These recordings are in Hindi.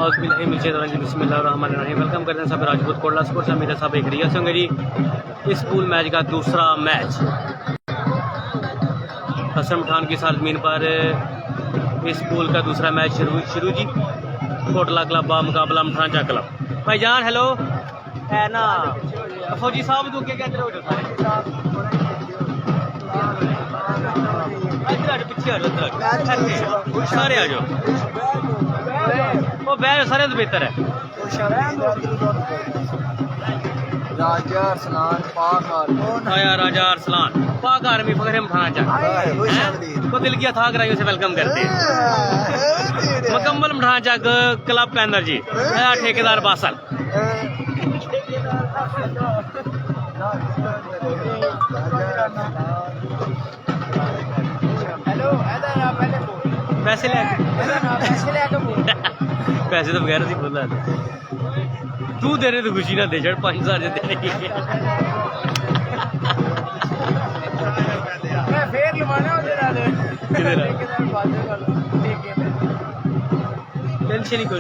और बिस्मिल्लाहिर्रहमानिर्रहीम। वेलकम करते हैं सब राजपूत कोटला स्पोर्ट्स। मेरे साहब एक रिया होंगे जी। इस स्कूल मैच का दूसरा मैच हसन खान की सालमीन पर इस स्कूल का दूसरा मैच शुरू जी। कोटला क्लब का मुकाबला मठानचा क्लब। भाईजान हेलो है ना फौजी साहब तो क्या कहते हो पीछे सारे आ जाओ वो बैठ सारे तो बेहतर है। राजा अरसलान राजा अरसलान पाक आर्मी फखरे उठाना चाहते तो दिल की था कराइयों से वेलकम करते हैं। मुकम्मल मठाना चक क्लब के अंदर जी ठेकेदार बासल पैसे पैसे तो बगैर ही बोला तू दे रहे तो खुशी ना दे चढ़ 5,000 दे टेंशन ही कोई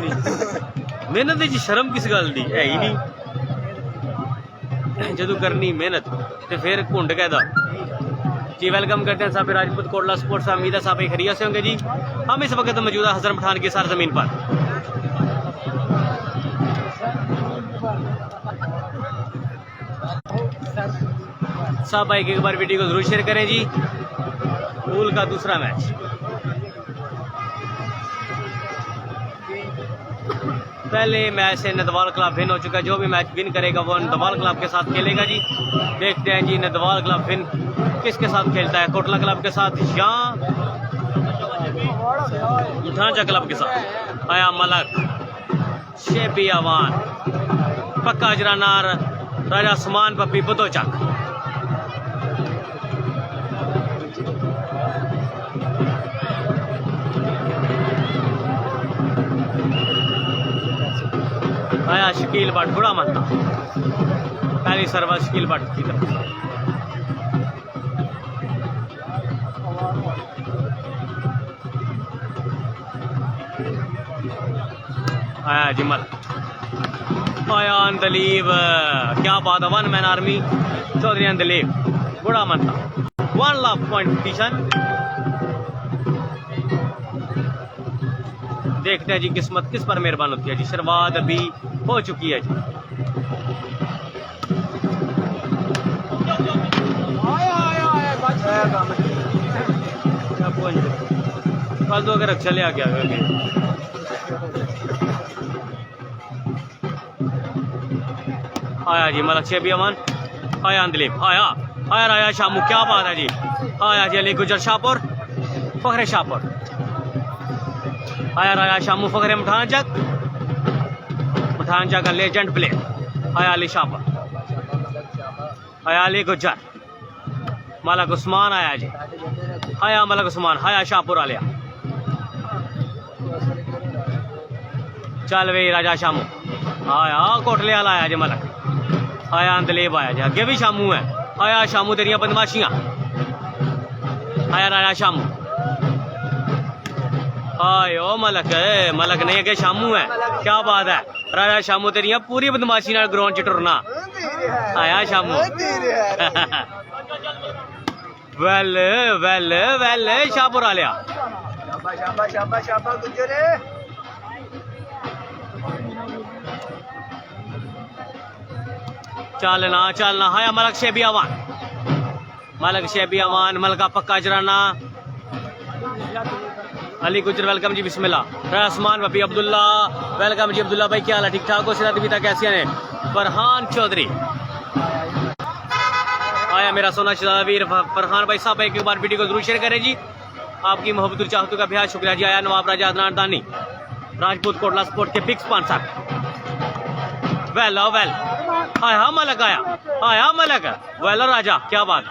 मेहनत जी शर्म किस गल दी है ही नहीं जो करनी मेहनत तो फिर घुंड कहदा जी। वेलकम करते हैं साहब राजपूत कोटला स्पोर्ट्स। उम्मीद है साहब खैरियत से होंगे जी। हम इस वक्त मौजूदा हसन पठान की सरजमीन पर साहब भाई एक बार वीडियो को जरूर शेयर करें जी। स्कूल का दूसरा मैच पहले मैच से नदवाल क्लब विन हो चुका है। जो भी मैच विन करेगा वो नदवाल क्लब के साथ खेलेगा जी। देखते हैं जी नदवाल क्लब विन किसके साथ खेलता है, कोटला क्लब के साथ या ढांचा क्लब के साथ। आया मलक शेबी अवान पक्का जरानार राजा समान पप्पी बुदोचक आया शकील भट्ट बुरा मनता पहली सरवा शकील भट्ट की तरफ आया जिमल आया अंदलीब क्या बात है। 1 मैन आर्मी चौधरी अंदलीब बुरा मनता 1 लाख पॉइंट पिटिशन। देखते हैं जी किस्मत किस पर मेहरबान होती है जी। शुरुआत अभी हो चुकी है जी। कल तो अगर रक्षा ले आ गया आया जी मलक शेबी अमान आया अंदलीब आया आया राया शामू क्या बात है जी। आया जी अली गुजर शाहपुर फखरे शाहपुर आया राया शामू फखरे मठानचक का लेजेंड प्लेयर आया अली शाहपुर आया अली गुजर मलक उस्मान आया जी। आया मलक उस्मान आया शाहपुर आलिया चल वे राजा शामू आया कोटले वाला आया जी मलक आया अंदलेब आया जी। अगे भी शामू है आया शामू तेरिया बदमाशियां आया राजा शामू आए ओ मलक मलक नहीं अगे शामू है क्या बात है। राजा शामू तेरिया पूरी बदमाशी नाल ग्राउंड च टुरना आया शामू वेल वेल वेल शाहपुर आ लिया चलना हाया मलक शेबी अमान मलका पक्का जराना अली गुजर वेलकम जी बिस्मिल्लाह। रसमान वफी अब्दुल्ला वेलकम जी अब्दुल्ला भाई क्या हाल है ठीक ठाक हो सिरात भी तक कैसी है। फरहान चौधरी आया मेरा सोना शहजावीर फरहान भाई साहब एक बार वीडियो को जरूर शेयर करें जी। आपकी मोहब्बत चाहतों का बेहद शुक्रिया जी। आया नवाब राजा अदनान दानी राजपूत कोटला स्पोर्ट के बिग स्पॉन्सर वेल वेल आया मलक आया मलक वेल राजा क्या बात।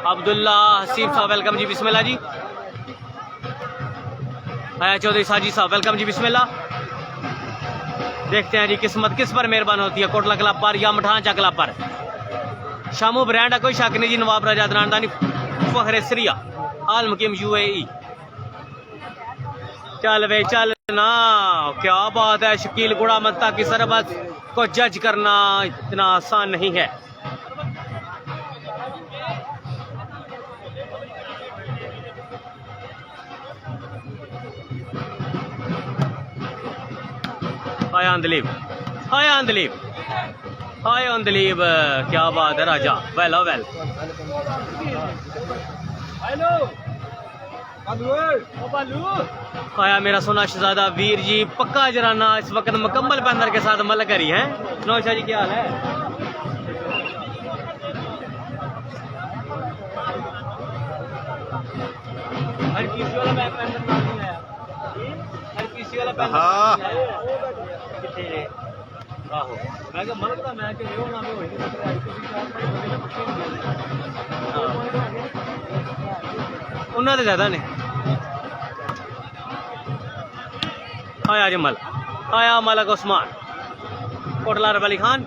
अब्दुल्ला हसीब साहब वेलकम जी बिस्मिल्लाह जी। आया चौधरी साजी साहब वेलकम जी बिस्मिल्लाह। देखते हैं जी किस्मत किस पर मेहरबान होती है, कोटला क्लब पर या मठानचा क्लब पर। शामू ब्रांड है कोई शक नहीं जी। नवाब राजा अदनान दानी फखरे सरिया आल मुकीम UAE चल वे चल। ना क्या बात है, शकील गुड़ा मत्ता की सरबत को जज करना इतना आसान नहीं है। हाय अंदलीब, हाय अंदलीब, हाय अंदलीब, क्या बात है राजा, वेल वेल। आया मेरा सोना शहजादा वीर जी पक्का जराना इस वक्त मुकम्मल पैंदर के साथ मल करी है। नौशाह जी क्या हाल है? हर किसी वाला पैंदर नहीं आया, हर किसी वाला पैंदर किथे आहो मैं क्या मन का मैं कि वो ना में होई उन्होंने तो ज्यादा ने। आया जमल, आया मलक उस्मान, कोटला रब अली खान,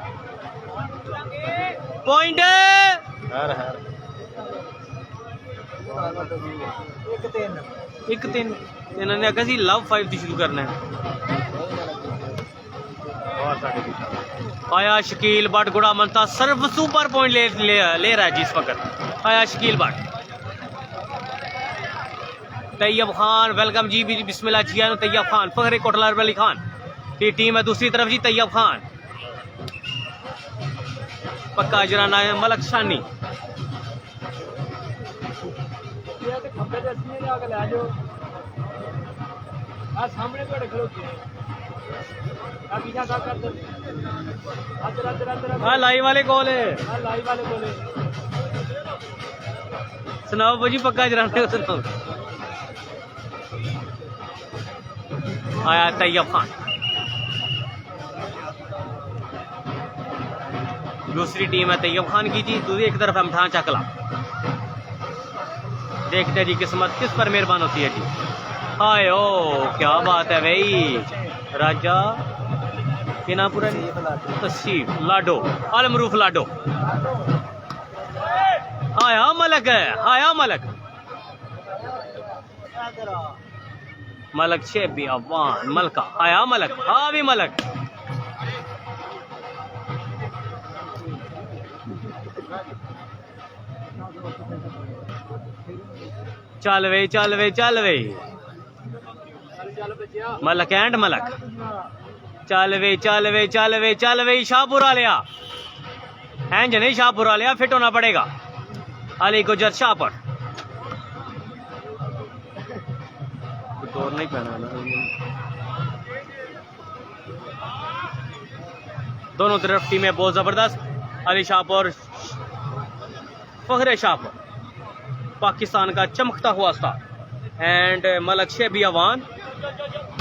पॉइंट एक तीन इन्होंने आखा सी लव 5 दी शुरू करना है। आया शकील बट गुड़ा मनता सिर्फ सुपर पॉइंट ले रहा है जिस वक्त। आया शकील बट, तैयब खान वेलकम जी, बिस्मिल्लाह जी। तैयब खान फखरे कोटला रब अली खान की टीम है दूसरी तरफ जी। तैयब खान पक्का जराना है मलक शानी, लाई वाले कॉल है, सुनाओ भाजी पक्का जराना सुनाओ। आया तैयब खान, दूसरी टीम है तैयब खान की जी, दूसरी एक तरफ अमठान चकला। देखते हैं जी किस्मत किस पर मेहरबान होती है जी। हाय ओ क्या बात है भाई, राजा के नाम पूरा तशीफ लाडो अलमरूफ लाडो। आया मलक है, आया मलक, मलक शेबी अफवान मलका, आया मलक, हाँ भी मलक। चल वे चल वे चल वे, मलक एंड मलक, चल वे चल वे चल वे चल वे। शाहपुर आलिया एंज नहीं, शाहपुर आलिया फिट होना पड़ेगा। अली गुजर शाहपुर नहीं पहना ना, दोनों तरफ टीमें बहुत जबरदस्त। अली शाहपुर फखरे शाहपुर पाकिस्तान का चमकता हुआ स्टार एंड मलक शेबी अवान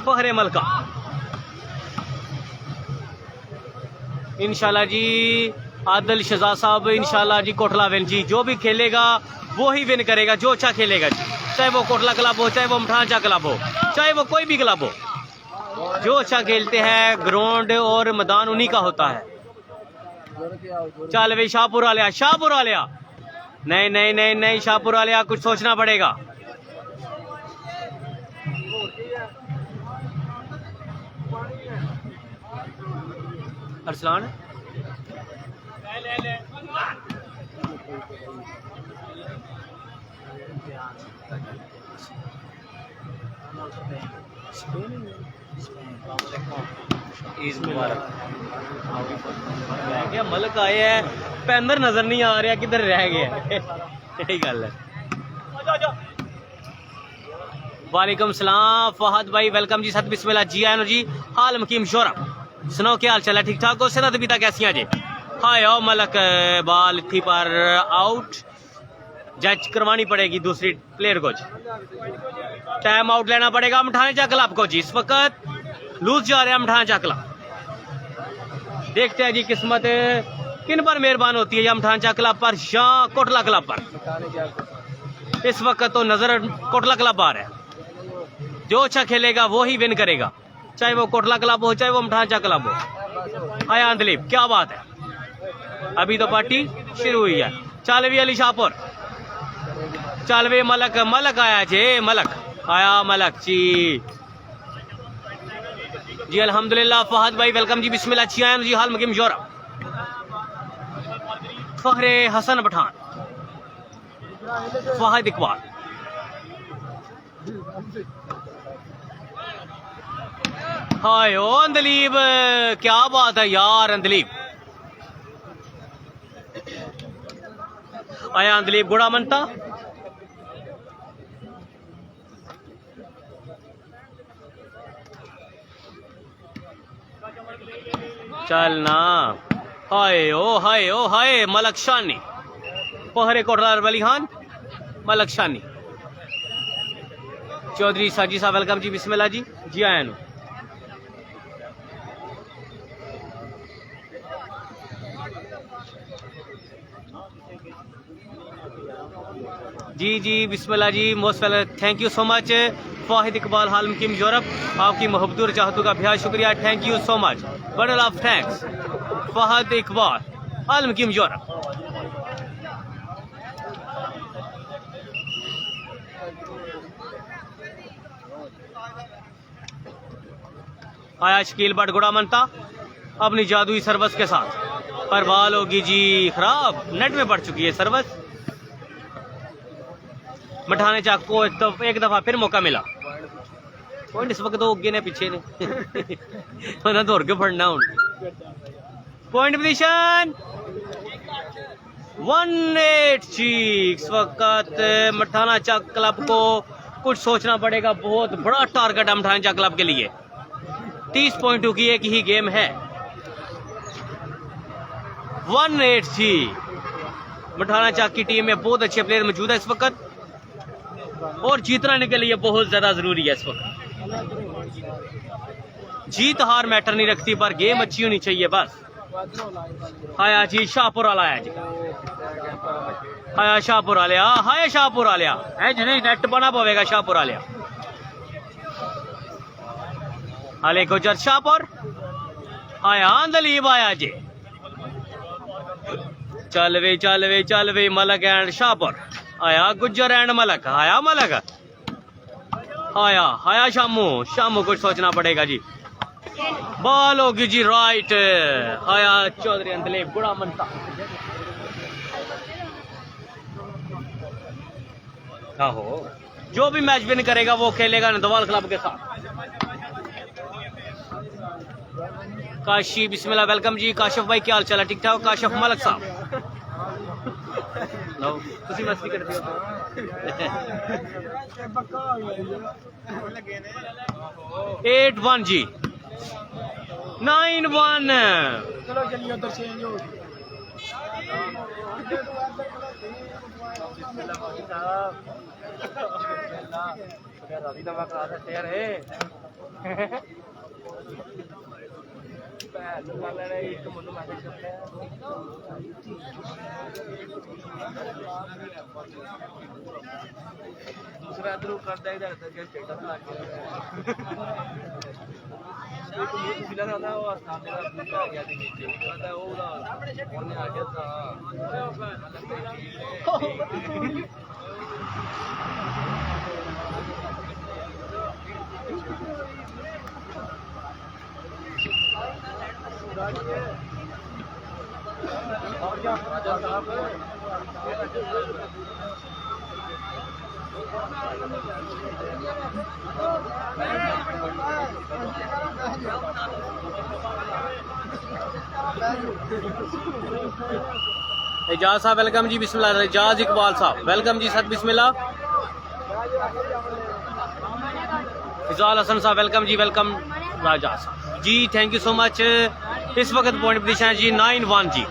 फखरे मलका। इंशाल्लाह जी आदिल शहजाद साहब इंशाल्लाह जी कोटला विन जी, जो भी खेलेगा वो ही विन करेगा, जो अच्छा खेलेगा जी, चाहे वो कोटला क्लब हो, चाहे वो मठानचा क्लब हो, चाहे वो कोई भी क्लब हो, जो अच्छा खेलते हैं ग्राउंड और मैदान उन्हीं का होता है। चल भाई शाहपुर आलिया, शाहपुर आलिया, नहीं नहीं नहीं नहीं शाहपुर आलिया कुछ सोचना पड़ेगा। अरसलान क्या मलक आए हैं, पैंदर नजर नहीं आ रहा किधर रह गया यही गल है। वालेकुम सलाम फहद भाई वेलकम जी, सत बिस्मिल्लाह जी आनो जी। हाल मकीम शोरा सुनाओ क्या हाल चल है, ठीक ठाक हो? सेहत बीता कैसी जी? हाय ओ मलक बाल थी पर आउट, जज करवानी पड़ेगी दूसरी प्लेयर को, टाइम आउट लेना पड़ेगा मठानचा क्लब को जी। इस वक्त लूज जा रहा है मठानचा क्लब, देखते हैं जी किस्मत किन पर मेहरबान होती है, या मठानचा क्लब पर या कोटला क्लब पर। इस वक्त तो नजर कोटला क्लब आ रहा है, जो अच्छा खेलेगा वो ही विन करेगा, चाहे वो कोटला क्लब हो चाहे वो मठानचा क्लब हो। आया अंदलीब क्या बात है, अभी तो पार्टी शुरू हुई है। चालवी अली शाहपुर, चालवे मलक, मलक आया जे मलक, आया मलक जी। जी अल्हम्दुलिल्लाह। फहद भाई वेलकम जी, बिस्मिल्लाह। चियान जी हाल मुकिम जोरा। फहरे हसन पठान, फहद इकबाल, हाय ओ अंदलीब, क्या बात है यार अंदलीब। आया अंदलीब गुड़ा मनता, चलना। हाय ओ हाय ओ हाय, मलक शानी, पहरे कोटलार वली खान, मलक शानी। चौधरी साजी साहब वेलकम जी, बिस्मिल्लाह जी। जी आया नु जी जी बिस्मिल्लाह जी, most welcome, thank you so much. Fahid Iqbal हाल मुकीम यूरोप, आपकी मोहब्बत और चाहतों का बेहद शुक्रिया, thank you so much, bundle of thanks. Fahid Iqbal हाल मुकीम यूरोप। आया शकील बट गुड़ा मनता अपनी जादुई सर्वस के साथ, पर बाल होगी जी खराब, नेट में पड़ चुकी है सर्वस। मठाने चाक को एक दफा फिर मौका मिला, पॉइंट इस वक्त तो ने पीछे ने तो दौड़ के फड़ना हूं। Point position 180। इस वक्त मठाना चाक क्लब को कुछ सोचना पड़ेगा, बहुत बड़ा टारगेट है मठाना चाक क्लब के लिए। 30 पॉइंटों की एक ही गेम है। 180। मठाना चाक की टीम में बहुत अच्छे प्लेयर मौजूद है इस वक्त, और जीतना के लिए बहुत ज्यादा जरूरी है इस वक्त। जीत हार मैटर नहीं रखती, पर गेम अच्छी होनी चाहिए बस। हाया जी शाहपुर वाला आया जी, हाया शाहपुर वालिया, हाया शाहपुर वालिया है जी, नहीं नेट बना पवेगा शाहपुर वालिया। हाले गुजर शाहपुर, हाया अंदलीब आया जी, चल वे मलक एंड शाहपुर, आया गुज्जर एंड मलक, आया मलक, आया शामू कुछ सोचना पड़ेगा जी। बॉल होगी जी राइट, आया चौधरी अंदलीब गुड़ा मनता। आहो, जो भी मैच विन करेगा वो खेलेगा नदवाल क्लब के साथ। काशी बिस्मिल्लाह वेलकम जी। काशिफ भाई क्या हाल चाल है? ठीक ठाक। काशिफ मलक साहब तुसी मस्ती करते हो 8-1 जी, 9-1। चलो चलिए उधर चेंज हो। दूसरा थ्रू करता है इधर तक स्टेटस लगा के मिला था और सामने का दूसरा आ गया नीचे पता है वो उन्होंने आ गया था। राजा साहब एजाज साहब वेलकम जी, बिस्मिल्लाह। एजाज इकबाल साहब वेलकम जी, सत बिस्मिल्लाह। फिजाल हसन साहब वेलकम जी, वेलकम राजा साहब जी, थैंक यू सो मच। इस वक्त पॉइंट पोजीशन है जी 9-1 जी।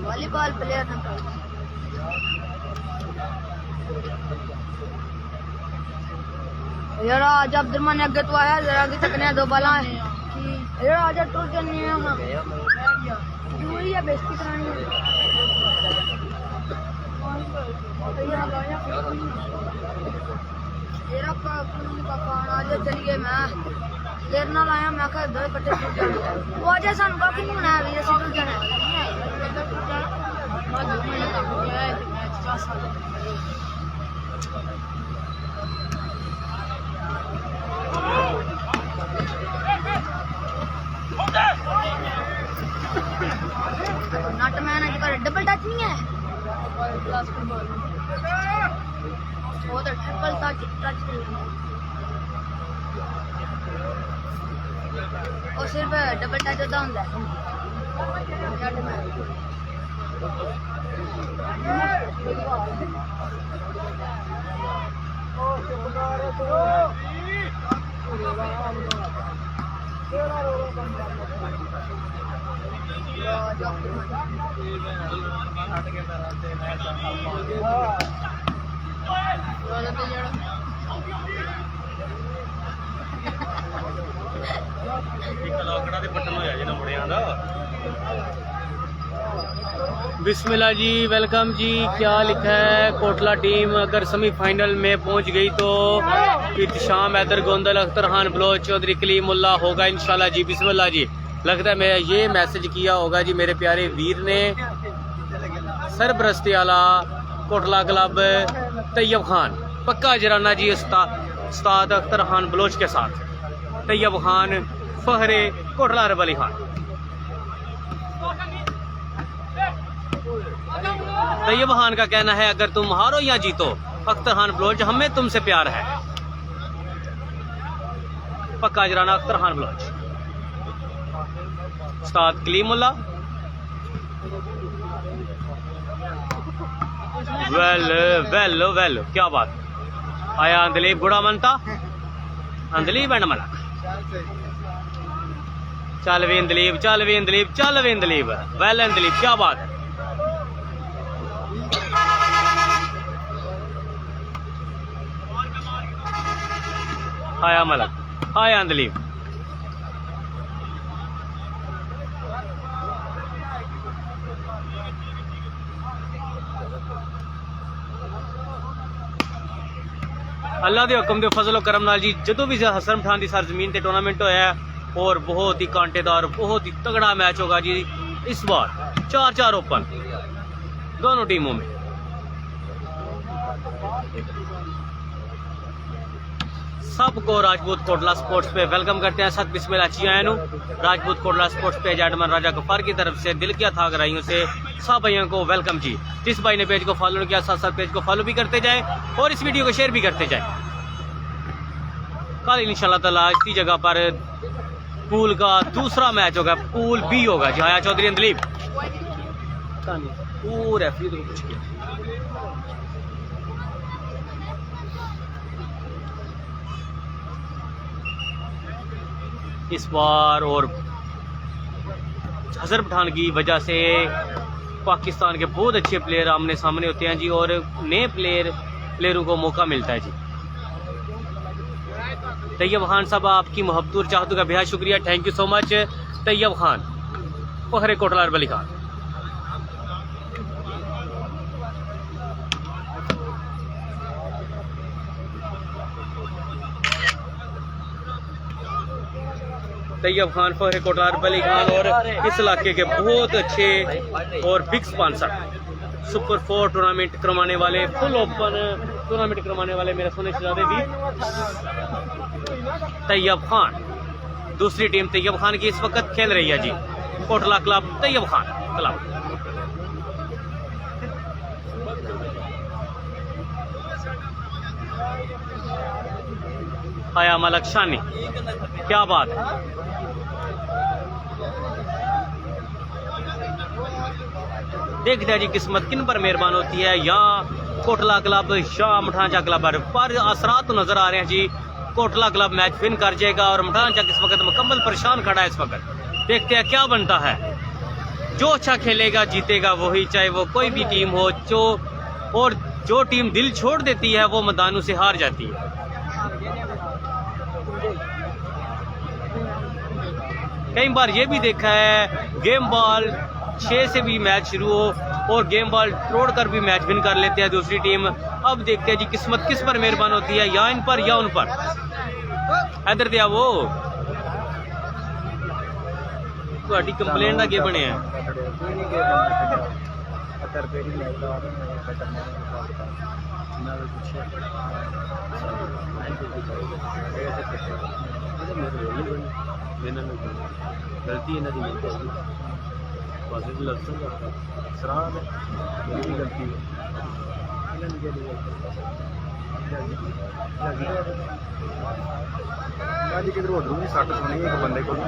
वॉलीबॉल प्लेयर ना यार आज अब्दुलरहमान ने अगे तो आया जरा आगे तकने दो बाला यार आज टूट जानी है हां वही है बेइज्जती करानी है तेरा का खाना आज चलिए मैं देर ना लाया मैं कहा दो कट्टे टूट जाने वो आज सानू का नहीं होना है असि टूट जाना नट मैन डबल टच नहीं है वो तो ट्रिपल टच और सिर्फ डबल टच होता होंगे बिस्मिल्लाह जी, वेलकम जी। क्या लिखा है? कोटला टीम अगर सेमीफाइनल में पहुंच गई तो इत्शाम हैदर गोंदल अख्तर खान बलोच चौधरी कलीमुल्ला होगा इंशाल्लाह जी। बिस्मिल्लाह जी। लगता है मैं ये मैसेज किया होगा जी मेरे प्यारे वीर ने, सरबरस्ती आला कोटला क्लब तैयब खान, पक्का जराना जी उस्ताद अख्तर खान बलोच के साथ तैयब खान फहरे कोटला अरब अली खान। तैयब खान का कहना है अगर तुम हारो या जीतो अख्तर खान बलोच हमें तुमसे प्यार है। पक्का जराना अख्तर खान बलोच उस्ताद कलीमुल्ला। वेल वेल क्या बात। आया अंदलीब गुड़ा मनता, अंदलीब एंड मलक। चल वे अंदलीब, चल वे अंदलीब, चल वे अंदलीब। वेल अंदलीब क्या बात है। आया मलक, आया अंदलीब। अल्लाह के हुक्म के फजलो करम नाल जी जो भी हसन पठान की सरजमीन से टूर्नामेंट होया और बहुत ही कांटेदार बहुत ही तगड़ा मैच होगा जी इस बार। 4-4 ओपन दोनों टीमों में। सबको राजपूत कोटला स्पोर्ट्स पे वेलकम करते हैं। सत बिस्मिल्लाह जी आया राजपूत कोटला स्पोर्ट्स पे एडमन राजा गफ्फार की तरफ से दिल किया था गराइयों से सब भाइयों को वेलकम जी। जिस भाई ने पेज को फॉलो नहीं किया साथ साथ पेज को फॉलो भी करते जाए और इस वीडियो को शेयर भी करते जाए। कल इंशाल्लाह ताला इसी जगह पर पूल का दूसरा मैच होगा, पूल बी होगा जी। आया चौधरी अंदलीब रेफरी तो कुछ किया। इस बार और हसन पठान की वजह से पाकिस्तान के बहुत अच्छे प्लेयर आमने सामने होते हैं जी और नए प्लेयरों को मौका मिलता है जी। तैयब खान साहब आपकी मोहब्बत और चाहतों का बेहद शुक्रिया, thank you so much. Tayyab Khan फखरे कोटला अरब अली खान। तैयब खान फखरे कोटला अरब अली खान और इस इलाके के बहुत अच्छे और बिग स्पॉन्सर सुपर 4 टूर्नामेंट करवाने वाले, फुल ओपन टूर्नामेंट करवाने वाले मेरे सोने शहजादे भी तैयब खान। दूसरी टीम तैयब खान की इस वक्त खेल रही है जी कोटला क्लब तैयब खान क्लब। आया मलक शानी क्या बात है। देखते हैं जी किस्मत किन पर मेहरबान होती है। यहाँ कोटला क्लब शाह मठानचा क्लब पर असरात तो नज़र आ रहे हैं जी। कोटला क्लब मैच विन कर जाएगा और मठानचा इस वक्त मुकम्मल परेशान खड़ा है इस वक्त। देखते हैं क्या बनता है। जो अच्छा खेलेगा जीतेगा वही, चाहे वो कोई भी टीम हो। और जो टीम दिल छोड़ देती है वो मैदानों से हार जाती है। कई बार ये भी देखा है गेम बॉल 6 से भी मैच शुरू हो और गेम बॉल तोड़कर भी मैच विन कर लेते हैं दूसरी टीम। अब देखते हैं जी किस्मत किस पर मेहरबान होती है, या इन पर या उन पर। इधर दिया वो ਤੁਹਾਡੀ ਕੰਪਲੇਂਟ ਦਾ ਕੀ ਬਣਿਆ? गलती ਇਹਨਾਂ ਦੀ ਨਹੀਂ ਕਰਦੀ ਬਸ ਇਹ ਲੱਸਣ ਦਾ ਸਰਾਹ ਹੈ ਮੇਰੀ ਗਲਤੀ ਹੈ ਇਹਨਾਂ ਨੇ ਜਿਹੜੀ ਅੱਜ ਕਿਧਰ ਉਧਰੋਂ ਵੀ ਸੱਟ ਸੁਣੀ ਇੱਕ ਬੰਦੇ ਕੋਲ।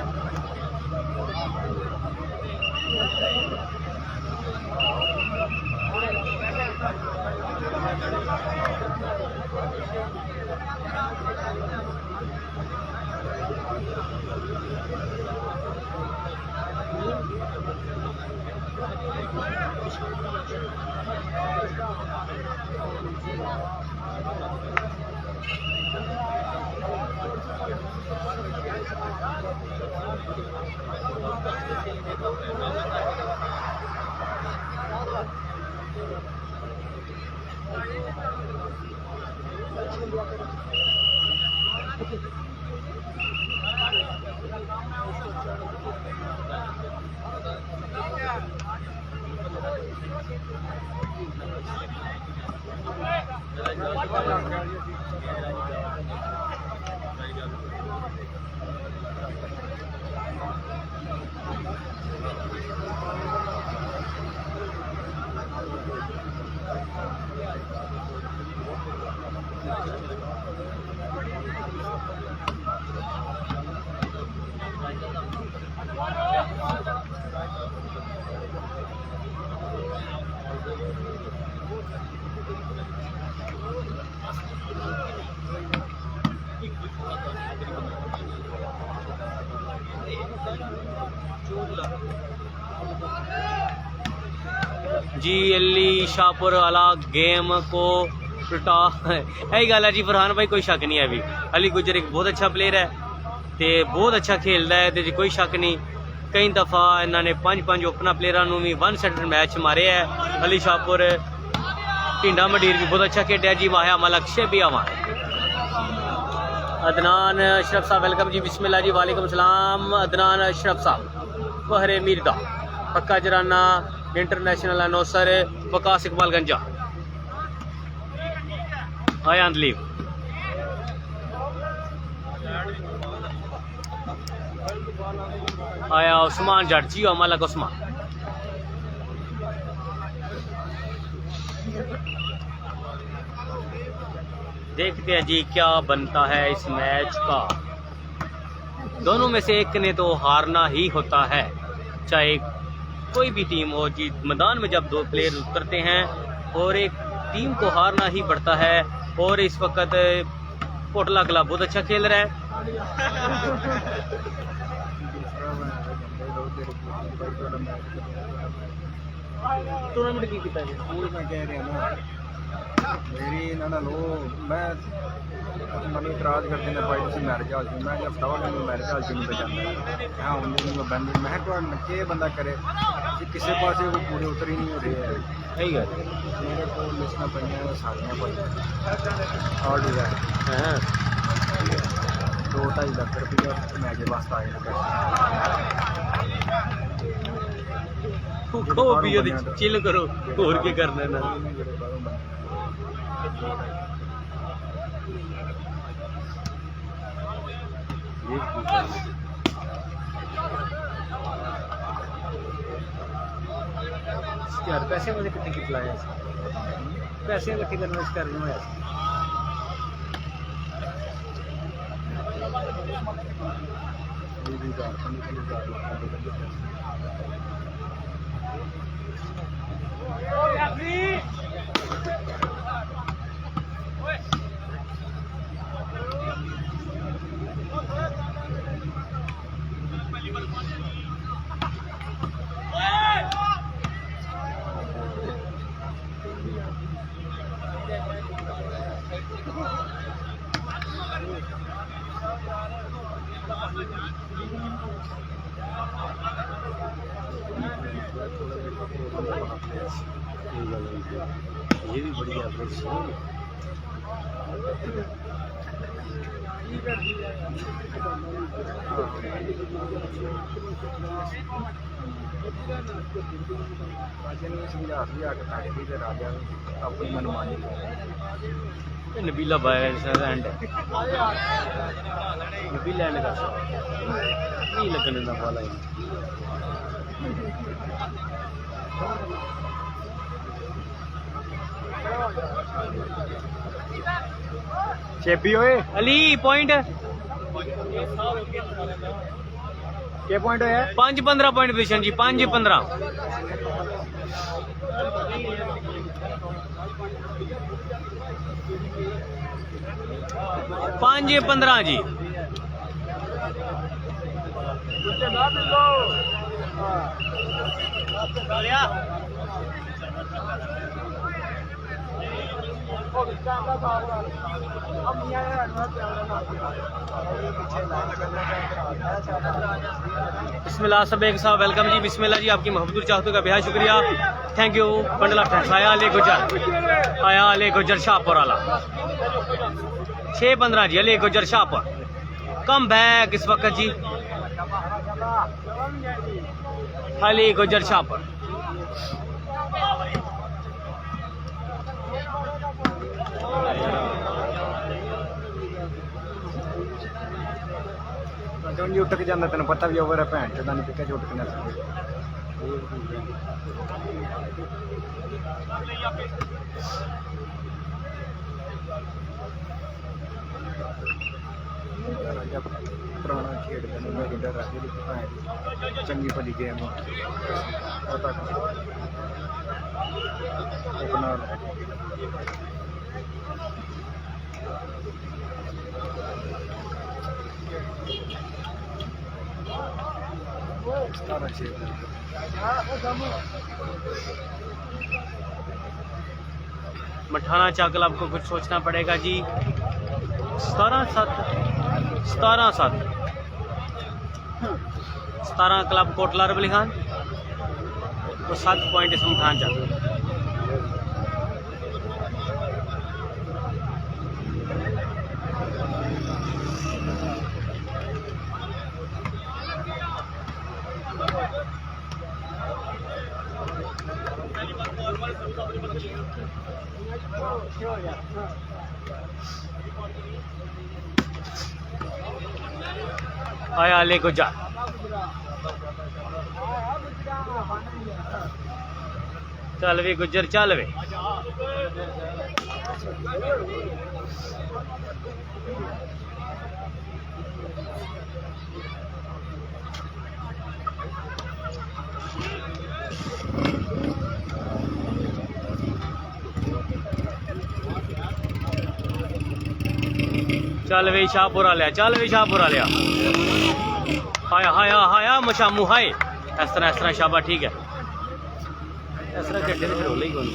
जी अली शाहपुर वाला गेम को उल्टा यही गल है जी। फरहान भाई कोई शक नहीं है भी अली गुजर एक बहुत अच्छा प्लेयर है तो बहुत अच्छा खेलता है तो कोई शक नहीं। कई दफ़ा इन्होंने 5-5 ओपनर प्लेयरों भी 1 सेटर मैच मारे है। अली शाहपुर टिंडा मंडीर भी बहुत अच्छा खेलिया जी। वाया मलक शेबी अमान अदनान अशरफ साहब वेलकम जी। बिस्मिल्लाह जी वालेकुम सलाम। अदनान अशरफ साहब फहरे मीरदा पक्का जराना इंटरनेशनल अनौसर वकास इकबाल गंजा आया लीव आया उस्मान जट जी और मलक उस्मान। देखते हैं जी क्या बनता है इस मैच का। दोनों में से एक ने तो हारना ही होता है, चाहे कोई भी टीम हो जी। मैदान में जब 2 प्लेयर उतरते हैं और एक टीम को हारना ही पड़ता है। और इस वक्त कोटला क्लब बहुत अच्छा खेल रहा है। टूर्नामेंट की कितना है मैं कह रहा ना मेरी इन्होंने लो मैं मनी इतराज करते हैं भाई तुम मैरिज हाल मैं हफ्ता वाले मैरिज हाल नहीं बजाना हाँ उन्हें बंद मैं के बंदा करे किसी पास वो पूरे उतर ही नहीं हो रहे है। सही गल मेरे को लिस्टां पईयां सारियां पईयां और डिजाइन 2-2.5 लाख रुपया मैच वास्ते आए खो पियो ते चिल करो होर की करना ना। यार पैसे मुझे कितने की लाया पैसे इकट्ठे करने में कर रहा ये भी बढ़िया एवरेज राजा ने समझा समझा के थक गई तो राजा अपनी मनमानी नबीला बाय एंड नबीला एंड का नहीं लगने ना वाला है चेपी होए अली पॉइंट के पॉइंट होया 5-15 पॉइंट पोजीशन जी 5-15 5-15 जी बिस्मिल्लाह सब एक साहब वेलकम जी बिस्मिल्लाह जी आपकी मोहब्बत चाहतों का बेहद शुक्रिया thank you bundle of thanks आया अले गुजर शाहपुर वाला 6-15 जी अले गुजर शाहपुर कम बैक इस वक्त जी अली गुजर शाहपुर नहीं उठ के जाना तेन पता भी ओवर है भैन चोदा नहीं पिका उठ के ना पुराना खेडदा नहीं मैं इधर राजे दी भैन चंगी भली गेम पता अपना मठाना चा क्लब को कुछ सोचना पड़ेगा जी 17 क्लब कोटला रबली खान तो 7 पॉइंट इसमें खान चाहते आया ले को जा चल वे गुजर चल वे चल वे शाहपुरा लिया चल वे शाहपुरा लिया हाया हाया हाया मशामू हाय इस तरह शाबा ठीक है इस तरह घंटे फिर होले ही कौन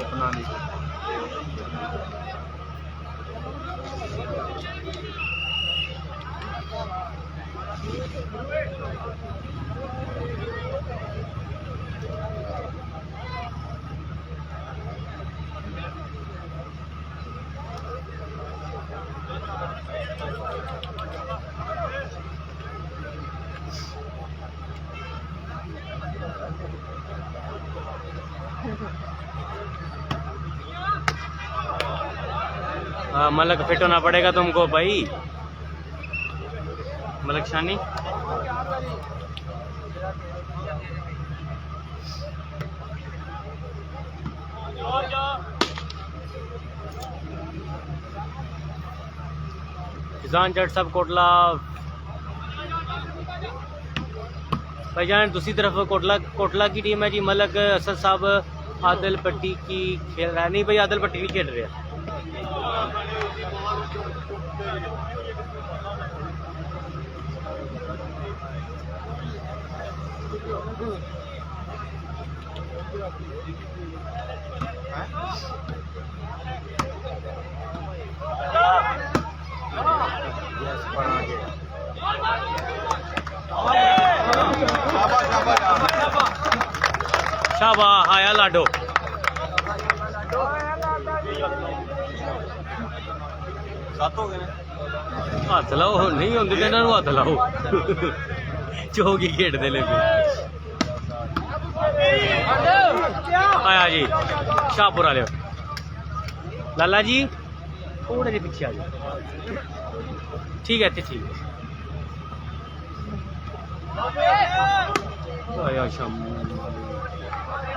अपना नहीं मलक फिट होना पड़ेगा तुमको भाई मलक शानी किसान जट सब कोटला भाईजान दूसरी तरफ कोटला की टीम है जी मलक असद साहब आदिल पट्टी की खेल रहा है नहीं भाई आदिल पट्टी नहीं खेल रहे हैं yes, शाबाश आया लाडो हथ लाओ नहीं होंगे तो इन्हों हथ लाओ चौकी खेडते ले आया जी शाहपुर वाले लाला जी थोड़े जे पीछे आ जाओ ठीक है ठीक है आया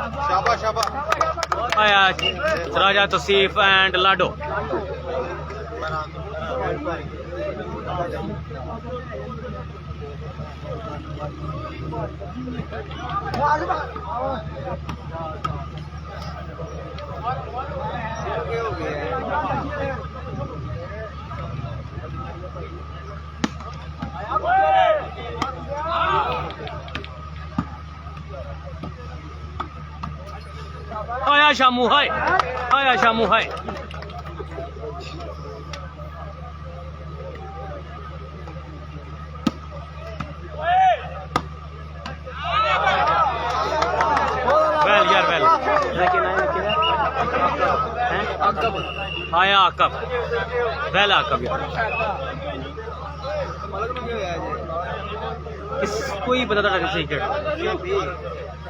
शाबाश शाबाश आया राजा तौसीफ एंड लाडो आया शामू हाय आया शामू हाय वेल यार वेल आया आकब वेल आकब यार कोई बंदा ਤੁਹਾਡਾ ਸਹੀ ਖੇਡ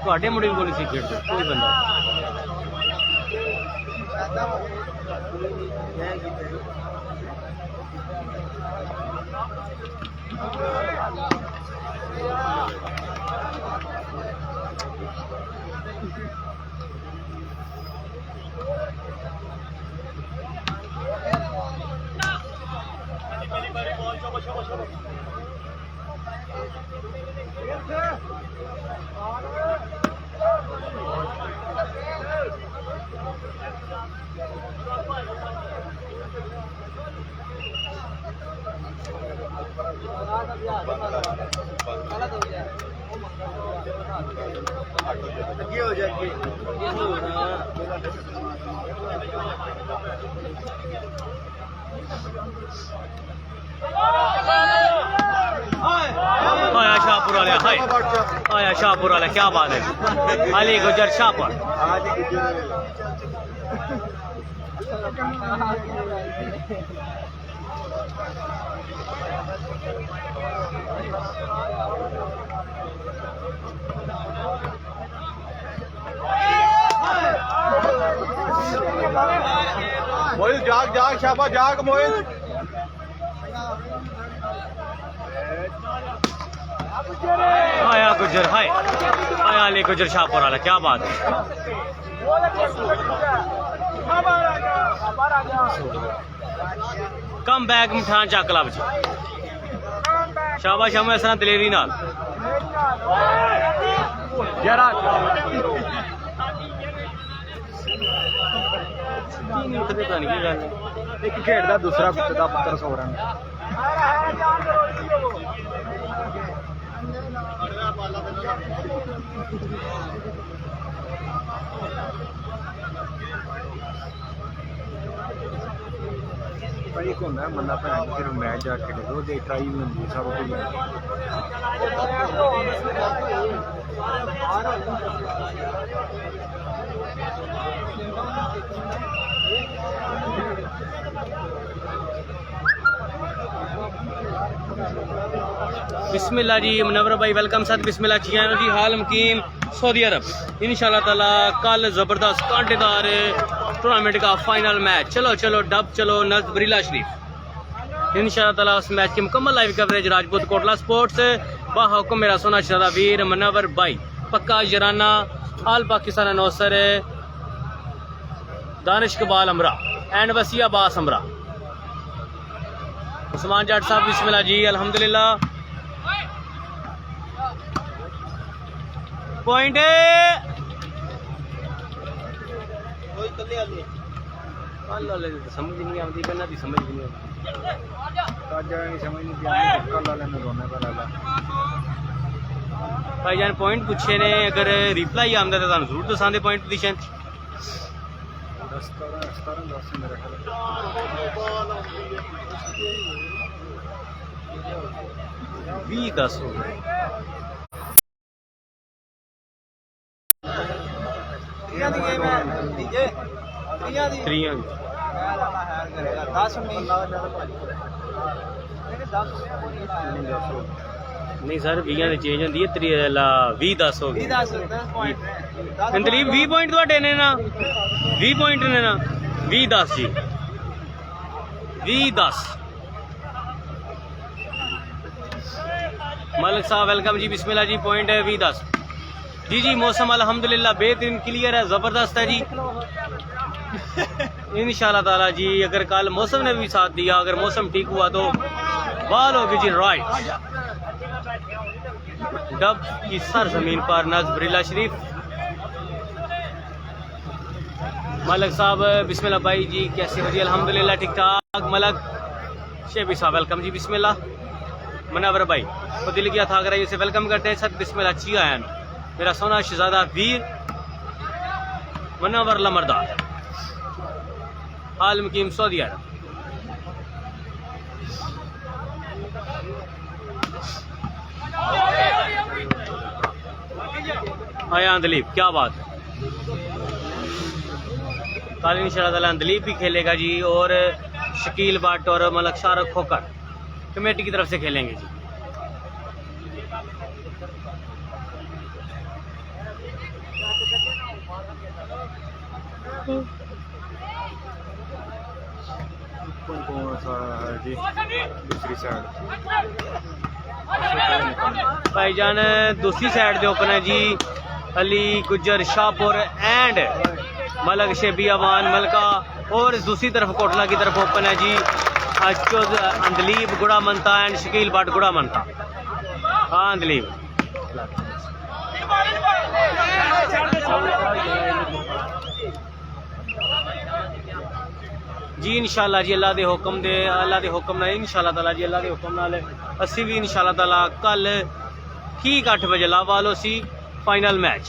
ਤੁਹਾਡੇ ਮੁੰਡੇ ਕੋਲ ਨਹੀਂ ਸੀ ਖੇਡਦੇ ਕੋਈ ਬੰਦਾ आया शाहपुर वाले हाय आया शाहपुर वाला क्या बात है अली गुजर शाहपुर मोहित जाग जाग शाबाश जाग मोहित आया गुजर हाय आया अली गुजर शाहपुर वाला क्या बात है कम बैग मिठान चक ला बच्चा शाबाश शाम इस तरह दलेरी नाल एक खेडदा दूसरा कुत्ता पुत्र सो रहा पर एक होंगे बंदा भैन फिर मैच जाके देखो दे ट्राई भी होंगी सब कुछ बिस्मिल्लाह जी मुनव्वर भाई वेलकम साथ बिस्मिल्लाह जी हाल मकीम सऊदी अरब इंशाल्लाह ताला कल ज़बरदस्त कांटेदार टूर्नामेंट का फाइनल मैच चलो चलो डब चलो नज़्म बरीला शरीफ इंशाल्लाह ताला उस मैच की मुकम्मल live coverage Rajput Kotla sports बाहुक्म मेरा सोना शहदा वीर मुनव्वर भाई पक्का जराना आल पाकिस्तान नौसर दानिश कबाल अमरा एंड वसिया बास अमरा उस्मान जाट साहब बिस्मिल्लाह जी अल्हम्दुलिल्लाह पॉइंट समझ नहीं आती कहना दी समझ नहीं आती भाई जान पॉइंट पूछे ने अगर रिप्लाई आंदा तो तुहानू जरूर दसांदे पॉइंट पोजीशन 20-10 हो गए त्रियां नहीं सर 20 ਦੀ ਚੇਂਜ ਹੁੰਦੀ ਹੈ 20 10 ਹੋ ਗਈ ਅੰਦਲੀਪ 20 ਪੁਆਇੰਟ ਤੁਹਾਡੇ ਨੇ ਨਾ 20 ਪੁਆਇੰਟ ਨੇ ਨਾ 20 10 ਜੀ 20 10 मलिक साहब वेलकम जी बिस्मिल्लाह जी पॉइंट है 20 10 जी जी मौसम अल्हम्दुलिल्लाह बेहतरीन क्लियर है ज़बरदस्त है जी इंशाल्लाह ताला जी। अगर कल मौसम ने भी साथ दिया, अगर मौसम ठीक हुआ तो बाल होगी जी राइट। डब की सर जमीन पर नज़ बरीला शरीफ। मलिक साहब बिस्मिल्लाह भाई जी कैसे हो जी? अल्हम्दुलिल्लाह ठीक ठाक। मलिक शेबी साहब वेलकम जी बिस्मिल्लाह। मनावर भाई तो दिल किया था अगर उसे वेलकम करते हैं सर बिस्मिल्लाह अच्छी आया मेरा सोना शहजादा वीर मनावर लमरदार आल मुकीम सऊदी अरब। आया अंदलीप क्या बात है, कल इंशाल्लाह अंदलीप भी खेलेगा जी और शकील भट्ट और मलक शारक खोकर कमेटी की तरफ से खेलेंगे जी। कौन सा है जी दूसरी साइड भाईजान दूसरी साइड दे ओपन है जी अली गुज्जर शाहपुर एंड मलक शेबी अवान मलका, और दूसरी तरफ कोटला की तरफ ओपन है जी अशोक अंदलीब गुड़ा मनता एंड शकील भट्ट गुड़ा मनता। हाँ अंदलीब जी इंशाल्लाह जी अल्लाह दे हुक्म दे अल्लाह दे हुक्म नाल इंशाल्लाह ताला जी अल्लाह दे हुक्म नाल अस्सी भी इंशाल्लाह ताला कल ठीक 8 बजे लावालो सी फाइनल मैच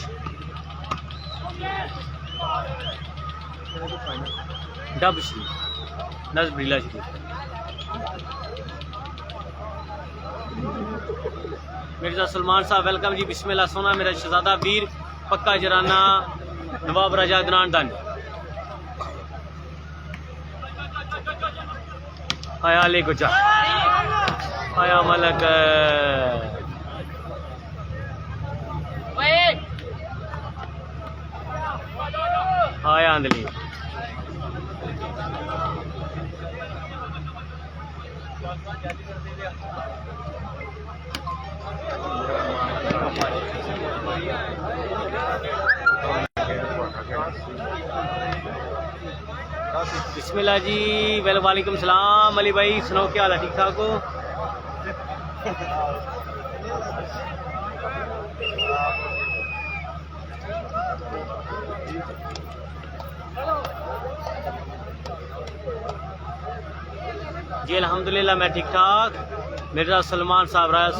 डब श्री नज़बरीला श्री। मिर्जा सलमान साहब वेलकम जी बिस्मिल्लाह। सोना मेरा शहजादा वीर पक्का जराना नवाब राजा अदनान दानी। आया अली गुज्जर आया मलक आया अंदली बिस्मिल्लाह जी वालेकुम सलाम अली भाई सुनाओ क्या हाल है, ठीक ठाक हो? जी अल्हम्दुलिल्लाह मैं ठीक ठाक। मिर्जा सलमान साहब रास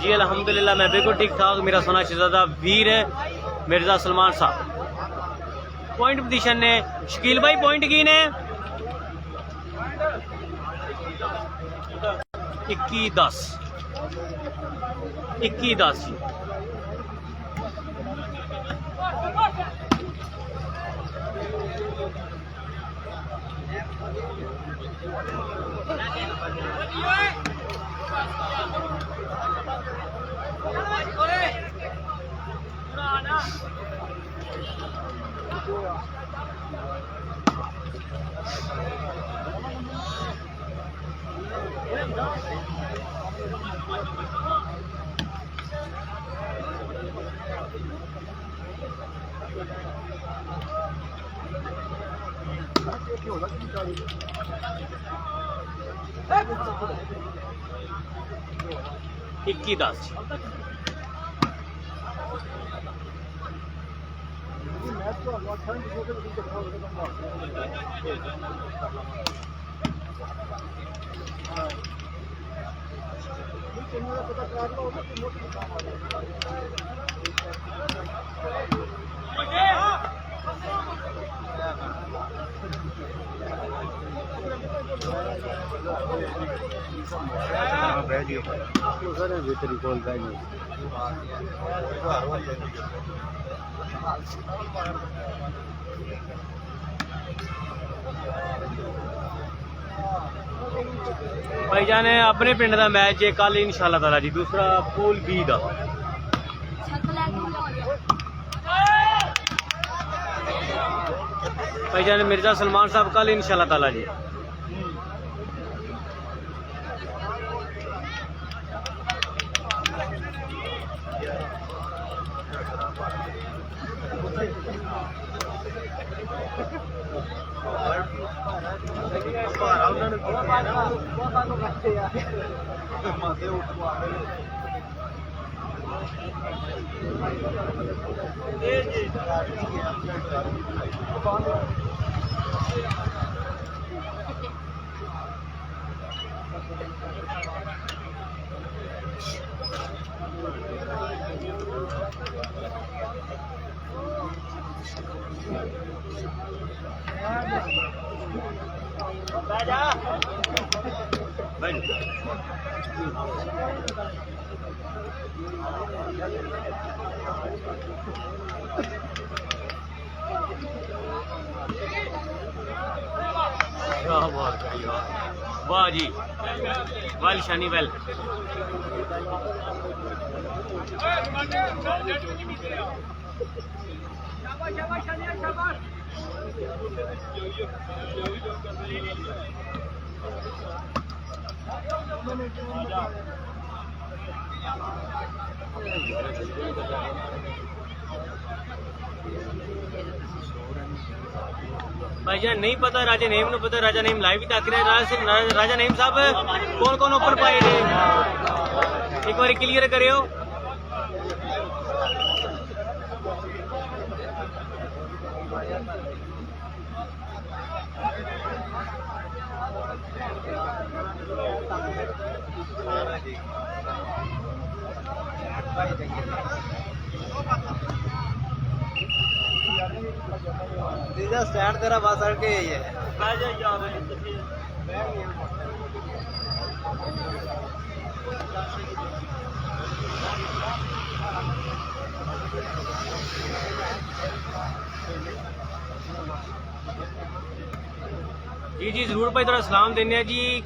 जी अल्हम्दुलिल्लाह मैं बिल्कुल ठीक ठाक। मेरा सोना शहजादा वीर है मिर्जा सलमान साहब। पॉइंट पोजीशन ने शकील भाई पॉइंट की ने 21-10 21-10 21-10 Thank you. हाँ बह जियो भाईजान अपने पिंड का मैच है कल इंशाल्लाह ताला जी दूसरा पूल बी का भाईजान मिर्जा सलमान साहब कल इंशाल्लाह ताला जी वाह जी वेल शानी वेल भाईजान नहीं पता राजा नेम नु पता राजा नेम लाइव ही तक रहे राजा नेम साहब कौन कौन ओपन पाए ने एक बार क्लियर करियो स्टैंड तेरा बस अड़ के ही है जी जरूर भाई थोड़ा सलाम देने जी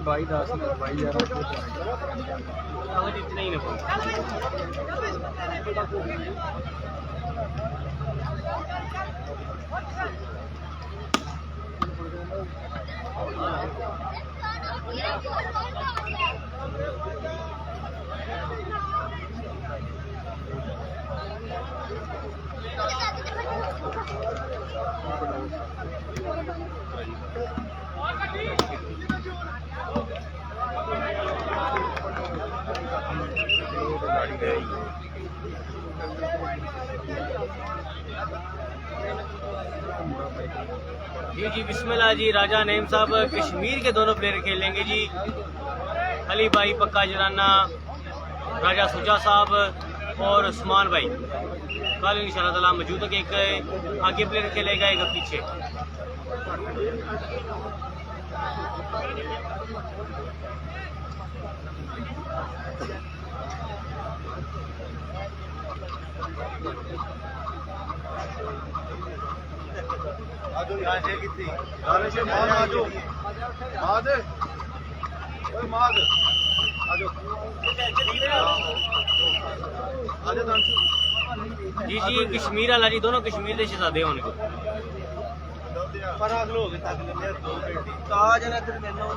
भाई 10 मिनट भाई 11 इतना ही ना जी बिस्मिल्लाह जी राजा नईम साहब कश्मीर के दोनों प्लेयर खेलेंगे जी अली भाई पक्का जराना राजा सुजा साहब और उस्मान भाई कल इंशाल्लाह ताला मौजूद है एक आगे प्लेयर खेलेगा एक पीछे आजो यहाँ है कितनी गाने से माद आजो माद ओए माद आजो आजो दांशु जी कश्मीर वाला जी दोनों कश्मीर के शहजादे होंगे पर आग लोग तक लेने दो बेटी ताज ने इधर ले लो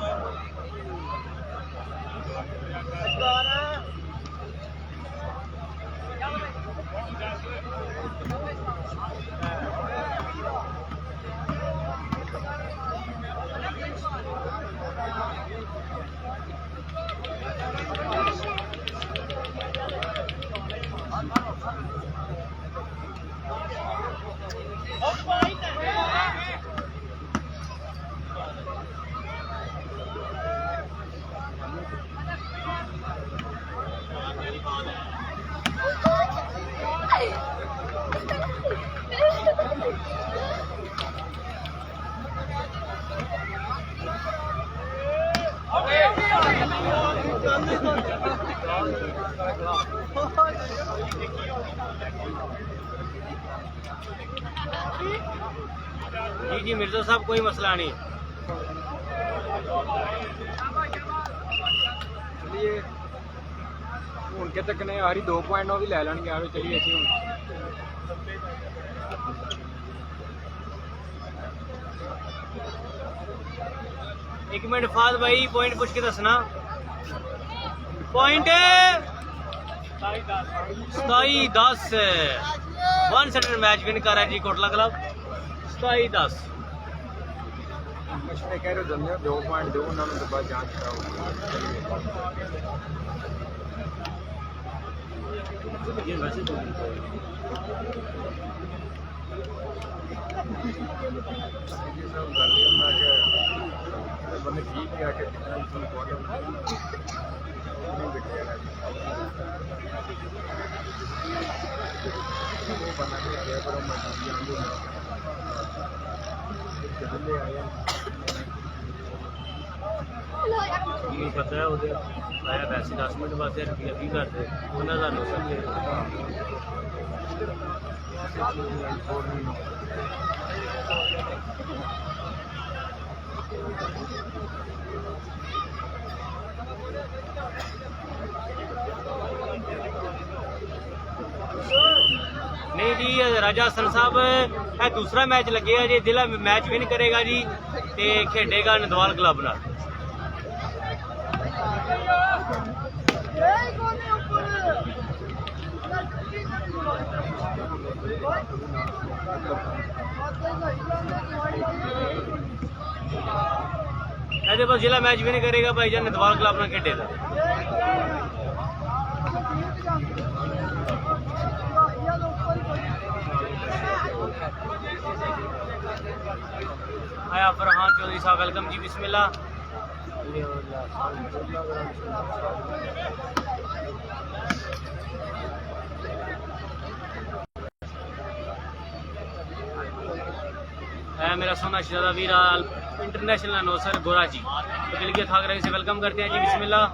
जी जी मिर्जा साहब कोई मसला नहीं। चलिए ਹੁਣ ਕੇ ਤੱਕ ਨੇ ਆਰੀ 2.9 ਵੀ ਲੈ ਲੈਣਗੇ। ਆਵੇ ਚਲੀਏ ਅਸੀਂ ਹੁਣ एक मिनट फाद भाई पॉइंट पूछ के दसना। पॉइंट 27-10 वन सेटर मैच विन कर रहा है जी कोटला क्लब 27-10। ਮਸ਼ਰੇ ਕਹਿ ਰਹੇ ਜੰਨੇ 2.2 ਉਹਨਾਂ ਨੂੰ ਤਾਂ ਬਾਅਦ ਜਾਂਚ ਕਰਾਓ। ये वैसे तो ਬੰਦੇ ਠੀਕ ਹੈ ਕਿ ਕਿੰਨਾ ਹੀ ਬਹੁਤ ਨਹੀਂ ਬਿਠਿਆ ਹੈ ਉਹ ਬਣਾ ਕੇ ਕਿਹਾ ਕਰੋ ਮੈਂ ਜਾਂਦੂ ਨਾ ਚੱਲੇ ਆਇਆ नहीं पता है वो आया वैसे 10 मिनट बाद रुपया भी करते उन्होंने सानू समझे। नहीं जी राजा हसन साहब यह दूसरा मैच लगे जी जिला मैच विन करेगा जी ते खेडेगा नदवाल क्लब नाल। ऐसे बस जिला मैच भी नहीं करेगा भाईजान नदवाल क्लब ना खेडेगा। आया फरहान चौधरी साहब वेलकम जी बिस्मिल्लाह। है मेरा सोना शहजादा वीर इंटरनेशनल अनौसर गोरा जी तो दिल के थाक रहे से वेलकम करते हैं जी बिस्मिल्लाह।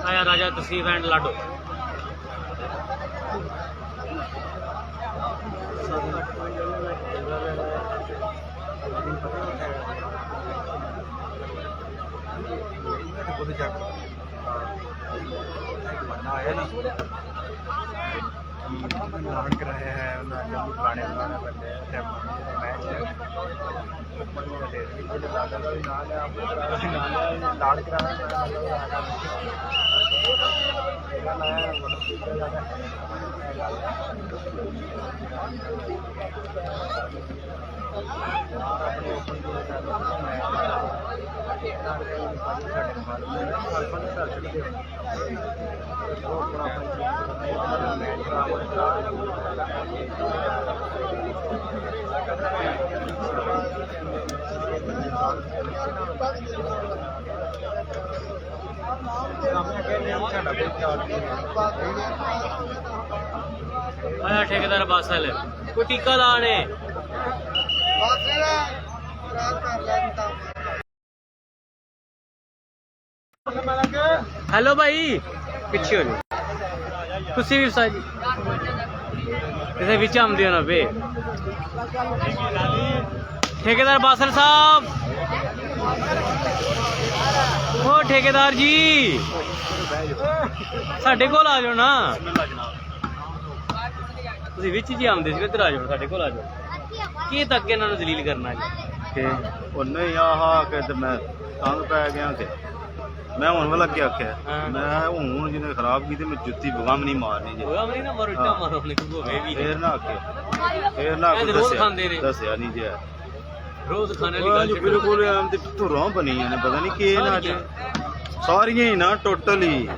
आया राजा तसीफ एंड लाडो। आया ना नान कराया है पुराने पुराने बंदे मैच लाड़ आया ठेकेदार बासल कोई टीका लाने हेलो भाई पिछे हो तुसी भी साजी इसे विच आमदे ना बे ठेकेदार बासल साहब ਉਹ ਠੇਕੇਦਾਰ ਜੀ ਸਾਡੇ ਕੋਲ ਆ ਜਾਓ ਨਾ ਤੁਸੀਂ ਵਿੱਚ ਜੀ ਆਉਂਦੇ ਸੀ ਇੱਧਰ ਆ ਜਾਓ ਸਾਡੇ ਕੋਲ ਆ ਜਾਓ ਕੀ ਤੱਕ ਇਹਨਾਂ ਨੂੰ ਦਲੀਲ ਕਰਨਾ ਜੀ ਕਿ ਉਹ ਨਹੀਂ ਆਹ ਕਿ ਤੇ ਮੈਂ ਤੰਗ ਪੈ ਗਿਆ ਕਿ ਮੈਂ ਹੁਣ ਵਾਲਾ ਕੀ ਆਖਿਆ ਹਾਂ। ਮੈਂ ਹੁਣ ਜਿਹਨੇ ਖਰਾਬ ਕੀਤੀ ਮੈਂ ਜੁੱਤੀ ਬਗਮ ਨਹੀਂ ਮਾਰਨੀ ਜੇ ਹੋਇਆ ਮਰੀ ਨਾ ਮਾਰੋ ਇੱਟਾਂ ਮਾਰੋ ਨੇ ਕੋਈ ਹੋਵੇ ਵੀ ਫੇਰ ਨਾ ਆਖੇ ਫੇਰ ਨਾ ਇਹ ਆਖੇ ਤਾਂ ਰੋਜ਼ ਖਾਂਦੇ ਨੇ। ਦੱਸਿਆ ਨਹੀਂ ਜੇ ਰੋਜ਼ ਖਾਣੇ ਵਾਲੀ ਉਹ ਗੱਲ ਜੀ ਛੱਡੋ। ਬਿਲਕੁਲ ਐਮ ਤੇ ਧੁਰਾਂ ਬਣੀਆਂ ਨੇ ਪਤਾ ਨਹੀਂ ਕੀ ਨਾ ਅੱਜ ਸਾਰੀਆਂ ਹੀ ਨਾ ਟੋਟਲ ਹੀ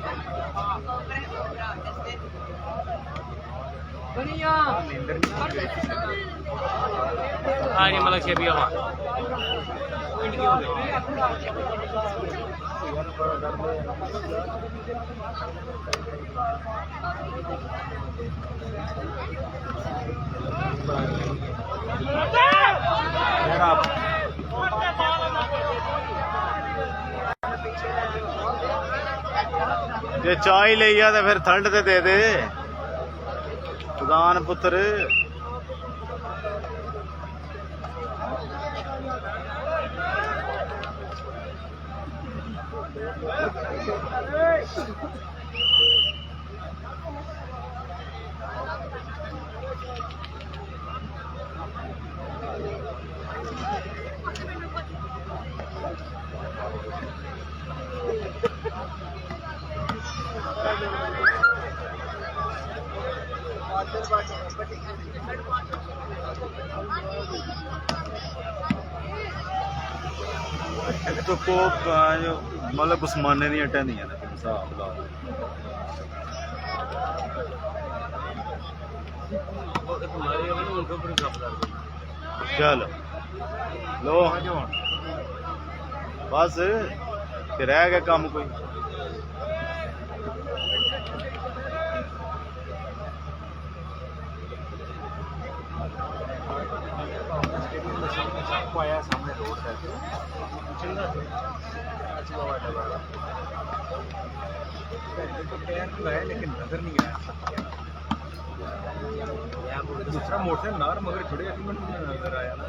हाँ जी मलक शेबी हवा ਜੇ ਚਾਹ ਹੀ ਲਈ ਆ ਤੇ ਫਿਰ ਠੰਡ ਤੇ ਦੇ ਦੇ ਖੁਦਾਨ ਪੁੱਤਰ ਇੱਕ ਤਾਂ ਕੋਪ ਮਤਲਬ ਉਸਮਾਨੇ ਦੀਆਂ ਟਹਿੰਦੀਆਂ ਨੇ ਹਿਸਾਬ ਲਾ ਚੱਲ ਲੋ ਬਸ ਤੇ ਰਹਿ ਗਿਆ ਕੰਮ ਕੋਈ आया सामने रोड है तो पैर तो है लेकिन नजर नहीं आया दूसरा मोटरसाइकिल नार मगर थोड़े मिनट में नजर आया ना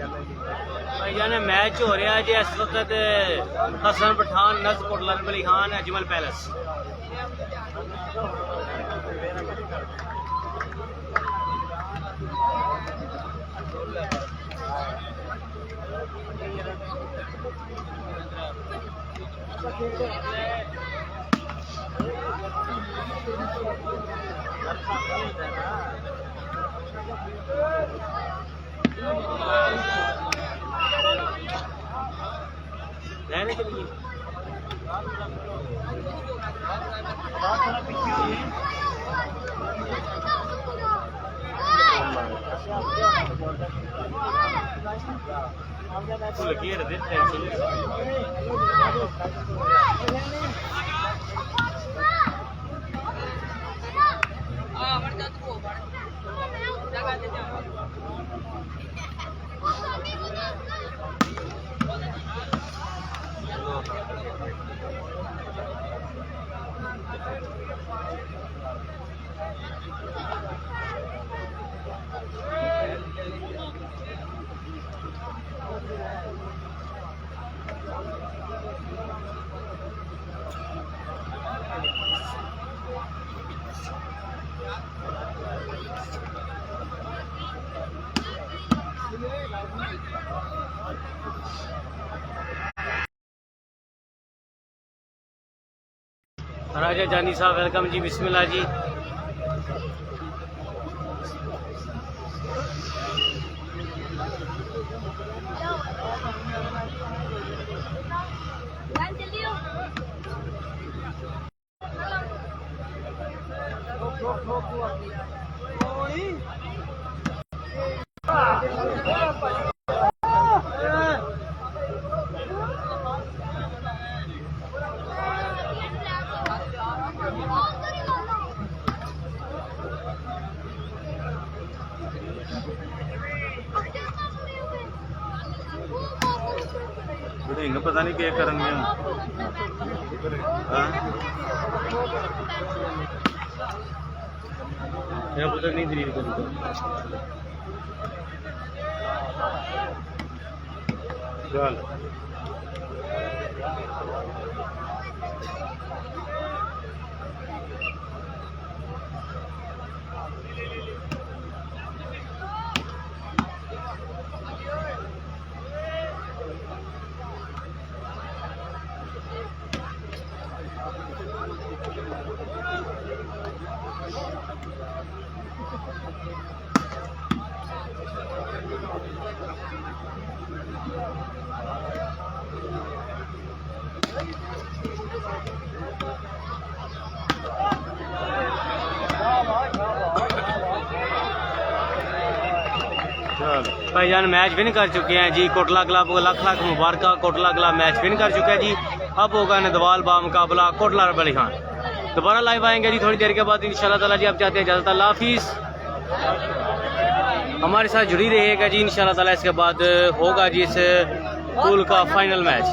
भाईजान मैच हो रहा है जी इस वक्त हसन पठान नज कोटला अली खान अजमल पैलेस रहने के लिए तो लगी है टेंशन राजा जानी साहब वेलकम जी बिस्मिल्लाह जी ਢਿੰਗ ਪਤਾ ਨਹੀਂ ਕੀ ਕਰਨਗੇ ਹਾਂ मेरा पुत्र नहीं दिली को चल भाईजान मैच विन कर चुके हैं जी। कोटला क्लब को लाख लाख मुबारक। कोटला क्लब मैच विन कर चुका है जी। अब होगा नदवाल बा मुकाबला कोटला रबली खान। दोबारा लाइव आएंगे जी थोड़ी देर के बाद इंशाल्लाह ताला जी। आप चाहते हैं इजाज़त, अल्लाह हाफिज़। हमारे साथ जुड़ी रहिएगा जी। इंशाल्लाह ताला इसके बाद होगा जी इस पूल का फाइनल मैच।